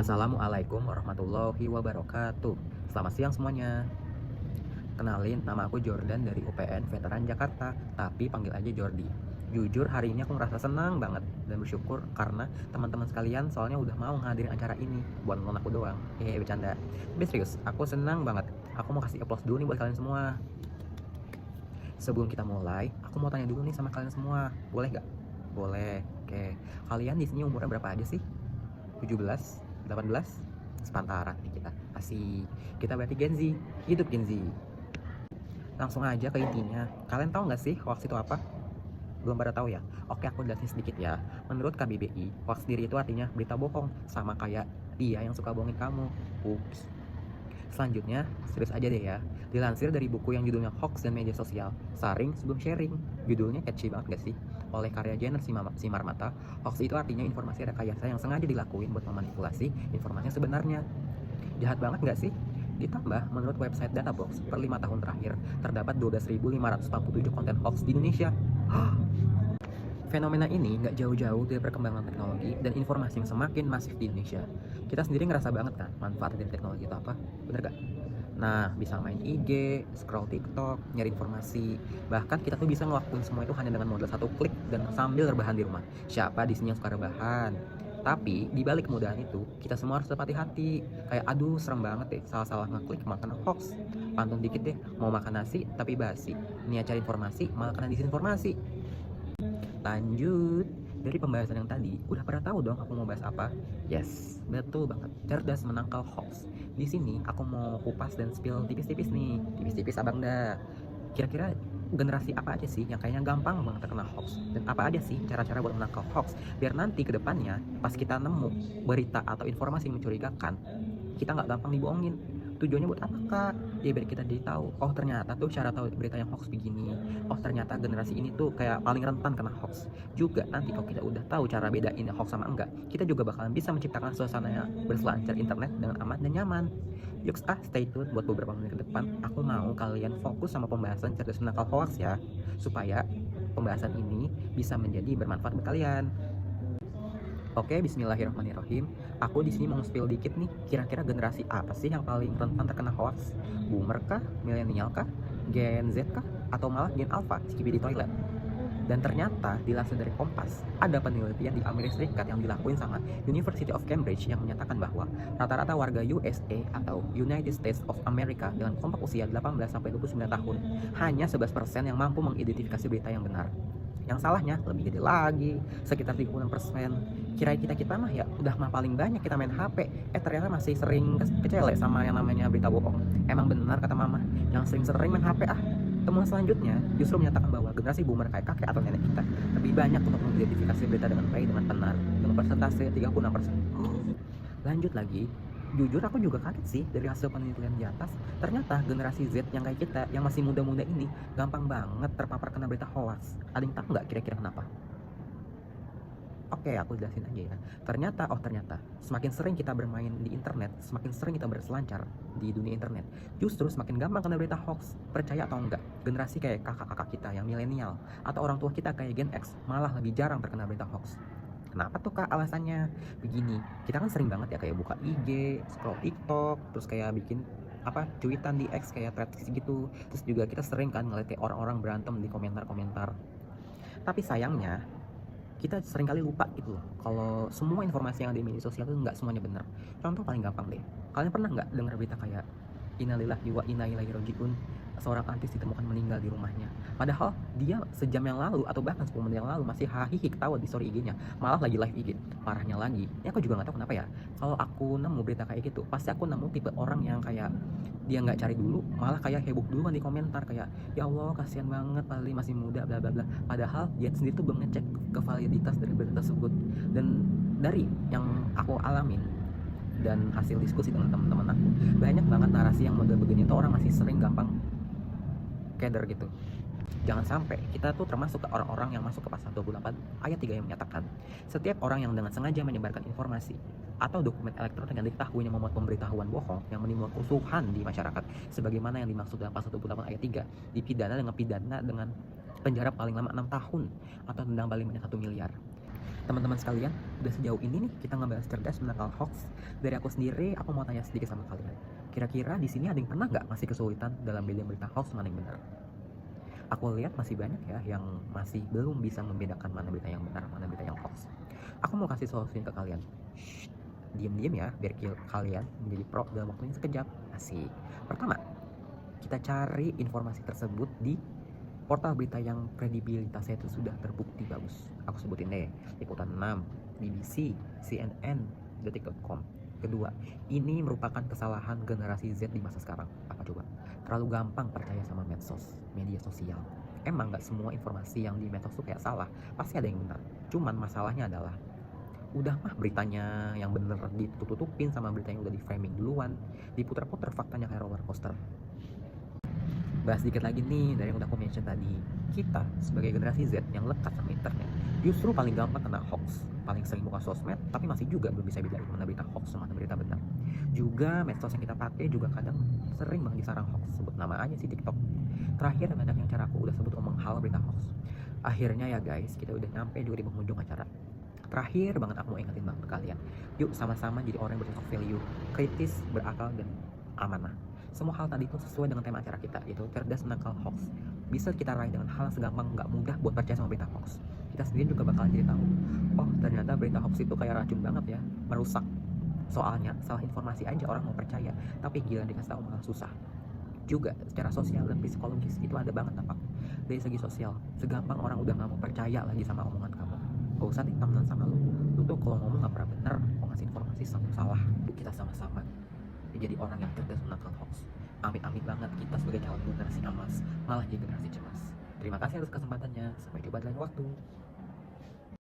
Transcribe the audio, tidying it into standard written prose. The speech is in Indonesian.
Assalamualaikum warahmatullahi wabarakatuh. Selamat siang semuanya. Kenalin, nama aku Jordan dari UPN Veteran Jakarta, tapi panggil aja Jordi. Jujur hari ini aku ngerasa senang banget dan bersyukur karena teman-teman sekalian soalnya udah mau ngadirin acara ini. Buat nonton aku doang. Hehe, bercanda. Tapi serius, aku senang banget. Aku mau kasih applause dulu nih buat kalian semua. Sebelum kita mulai, aku mau tanya dulu nih sama kalian semua. Boleh gak? Boleh. Oke. Kalian di sini umurnya berapa aja sih? 17, 18, sepantaran nih kita. Asik. Kita berarti Gen Z. Hidup Gen Z. Langsung aja ke intinya. Kalian tahu nggak sih hoax itu apa? Belum pada tahu ya? Oke, aku jelasin sedikit ya. Menurut KBBI, hoax sendiri itu artinya berita bohong, sama kayak dia yang suka bohongin kamu. Ups. Selanjutnya, serius aja deh ya. Dilansir dari buku yang judulnya Hoax dan Media Sosial, Saring Sebelum Sharing. Judulnya catchy banget gak sih? Oleh karya Jenner Simarmata, hoax itu artinya informasi rekayasa yang sengaja dilakuin buat memanipulasi informasi yang sebenarnya. Jahat banget gak sih? Ditambah, menurut website Databox, per 5 tahun terakhir, terdapat 12.547 konten hoax di Indonesia. Fenomena ini nggak jauh-jauh dari perkembangan teknologi dan informasi yang semakin masif di Indonesia. Kita sendiri ngerasa banget kan manfaat dari teknologi itu apa? Bener gak? Nah, bisa main IG, scroll TikTok, nyari informasi. Bahkan kita tuh bisa ngelakuin semua itu hanya dengan modal satu klik dan sambil rebahan di rumah. Siapa di sini yang suka rebahan? Tapi di balik kemudahan itu, kita semua harus tetap hati-hati. Kayak aduh serem banget deh, salah-salah ngeklik makan hoax. Pantun dikit deh, mau makan nasi tapi basi. Niat cari informasi malah kena disinformasi. Lanjut, dari pembahasan yang tadi, udah pada tahu dong aku mau bahas apa? Yes, betul banget. Cerdas menangkal hoax. Di sini aku mau kupas dan spill tipis-tipis nih. Tipis-tipis abang dah. Kira-kira generasi apa aja sih yang kayaknya gampang banget terkena hoax? Dan apa aja sih cara-cara buat menangkal hoax? Biar nanti ke depannya, pas kita nemu berita atau informasi yang mencurigakan, kita nggak gampang dibohongin. Tujuannya buat apa kak? Ya biar kita jadi tahu, oh ternyata tuh cara tahu berita yang hoax begini. Oh ternyata generasi ini tuh kayak paling rentan kena hoax. Juga nanti kalau kita udah tahu cara bedain hoax sama enggak, kita juga bakalan bisa menciptakan suasana yang berselancar internet dengan aman dan nyaman. Yuk stay tune buat beberapa menit ke depan. Aku mau kalian fokus sama pembahasan cerdas menangkal hoax ya, supaya pembahasan ini bisa menjadi bermanfaat buat kalian. Oke, bismillahirrahmanirrahim. Aku di sini mau spill dikit nih. Kira-kira generasi apa sih yang paling rentan terkena hoax? Boomer kah? Milenial kah? Gen Z kah? Atau malah Gen Alpha, Skibidi Toilet? Dan ternyata dilansir dari Kompas, ada penelitian di Amerika Serikat yang dilakuin sama University of Cambridge yang menyatakan bahwa rata-rata warga USA atau United States of America dengan kelompok usia 18 sampai 29 tahun hanya 11% yang mampu mengidentifikasi berita yang benar. Yang salahnya lebih gede lagi, sekitar 36%. Kira kita mah ya udah mah paling banyak kita main HP, ternyata masih sering kecele sama yang namanya berita bohong. Emang benar kata mama, yang sering-sering main HP ah. Temuan selanjutnya justru menyatakan bahwa generasi boomer kayak kakek atau nenek kita lebih banyak untuk mengidentifikasi berita dengan baik dengan benar, dengan persentase 36%. Lanjut lagi, jujur aku juga kaget sih dari hasil penelitian di atas. Ternyata generasi Z yang kayak kita, yang masih muda-muda ini, gampang banget terpapar kena berita hoax. Ada yang tahu nggak kira-kira kenapa? Oke, aku jelasin aja ya. Ternyata, semakin sering kita bermain di internet, semakin sering kita berselancar di dunia internet, justru semakin gampang kena berita hoax. Percaya atau enggak, generasi kayak kakak-kakak kita yang milenial, atau orang tua kita kayak Gen X, malah lebih jarang terkena berita hoax. Kenapa tuh kak alasannya? Begini, kita kan sering banget ya kayak buka IG, scroll TikTok, terus kayak bikin cuitan di X kayak threads gitu. Terus juga kita sering kan ngeliat kayak orang-orang berantem di komentar-komentar. Tapi sayangnya, kita sering kali lupa gitu loh kalau semua informasi yang ada di media sosial itu nggak semuanya benar. Contoh paling gampang deh, kalian pernah nggak dengar berita kayak innalillahi wa inna ilaihi rajiun, seorang artis ditemukan meninggal di rumahnya, padahal dia sejam yang lalu atau bahkan 10 menit yang lalu masih hahihi ketawa di story IG-nya, malah lagi live IG. Parahnya lagi, ini aku juga nggak tahu kenapa ya, kalau aku nemu berita kayak gitu pasti aku nemu tipe orang yang kayak dia nggak cari dulu, malah kayak heboh duluan di komentar kayak ya Allah kasihan banget padahal masih muda bla bla bla, padahal dia sendiri tuh belum ngecek ke validitas dari berita tersebut. Dan dari yang aku alamin dan hasil diskusi dengan teman-teman aku, banyak banget narasi yang model begini tuh orang masih sering gampang keder gitu. Jangan sampai kita tuh termasuk ke orang-orang yang masuk ke pasal 28 ayat 3 yang menyatakan setiap orang yang dengan sengaja menyebarkan informasi atau dokumen elektronik yang diketahui yang memuat pemberitahuan bohong yang menimbulkan kerusuhan di masyarakat sebagaimana yang dimaksud dalam pasal 28 ayat 3 dipidana dengan penjara paling lama 6 tahun atau denda paling banyak 1 miliar. Teman-teman sekalian, udah sejauh ini nih kita ngebahas cerdas menangkal hoax. Dari aku sendiri, aku mau tanya sedikit sama kalian. Kira-kira di sini ada yang pernah nggak masih kesulitan dalam bedain berita hoax mana yang benar? Aku lihat masih banyak ya yang masih belum bisa membedakan mana berita yang benar, mana berita yang hoax. Aku mau kasih solusi ke kalian. Shh, diem-diem ya, biar kalian menjadi pro dalam waktu yang sekejap. Asik. Pertama, kita cari informasi tersebut di portal berita yang kredibilitasnya itu sudah terbukti bagus. Aku sebutin deh, Liputan 6, BBC, CNN, detik.com. Kedua, ini merupakan kesalahan generasi Z di masa sekarang. Apa coba? Terlalu gampang percaya sama medsos, media sosial. Emang nggak semua informasi yang di medsos tuh kayak salah, pasti ada yang benar. Cuman masalahnya adalah udah mah beritanya yang bener ditutup-tutupin sama berita yang udah di framing duluan, diputar-putar faktanya kayak roller coaster. Bahas sedikit lagi nih dari yang udah aku mention tadi. Kita sebagai generasi Z yang lekat sama internet justru paling gampang kena hoax, paling sering buka sosmed, tapi masih juga belum bisa bedain mana berita hoax sama mana berita benar. Juga medsos yang kita pakai juga kadang sering banget disarang hoax. Sebut nama aja sih TikTok. Terakhir banyak yang cara aku udah sebut omong hal berita hoax. Akhirnya ya guys, kita udah nyampe di penghujung acara. Terakhir banget aku mau ingetin banget ke kalian. Yuk sama-sama jadi orang yang bersosok value, kritis, berakal, dan amanah. Semua hal tadi itu sesuai dengan tema acara kita, yaitu cerdas menangkal hoax. Bisa kita raih dengan hal yang segampang nggak mudah buat percaya sama berita hoax. Kita sendiri juga bakal jadi tahu, oh ternyata berita hoax itu kayak racun banget ya, merusak. Soalnya salah informasi aja orang mau percaya, tapi gila dikasih tahu malah susah. Juga secara sosial dan psikologis itu ada banget dampak. Dari segi sosial, segampang orang udah nggak mau percaya lagi sama omongan kamu. Gak usah ditemenan sama lu tuh kalau ngomong gak pernah bener, mau ngasih informasi selalu salah. Kita sama-sama jadi orang yang cerdas menangkal hoax. Amit-amit banget kita sebagai calon generasi emas malah jadi generasi cemas. Terima kasih atas kesempatannya, sampai jumpa di lain waktu.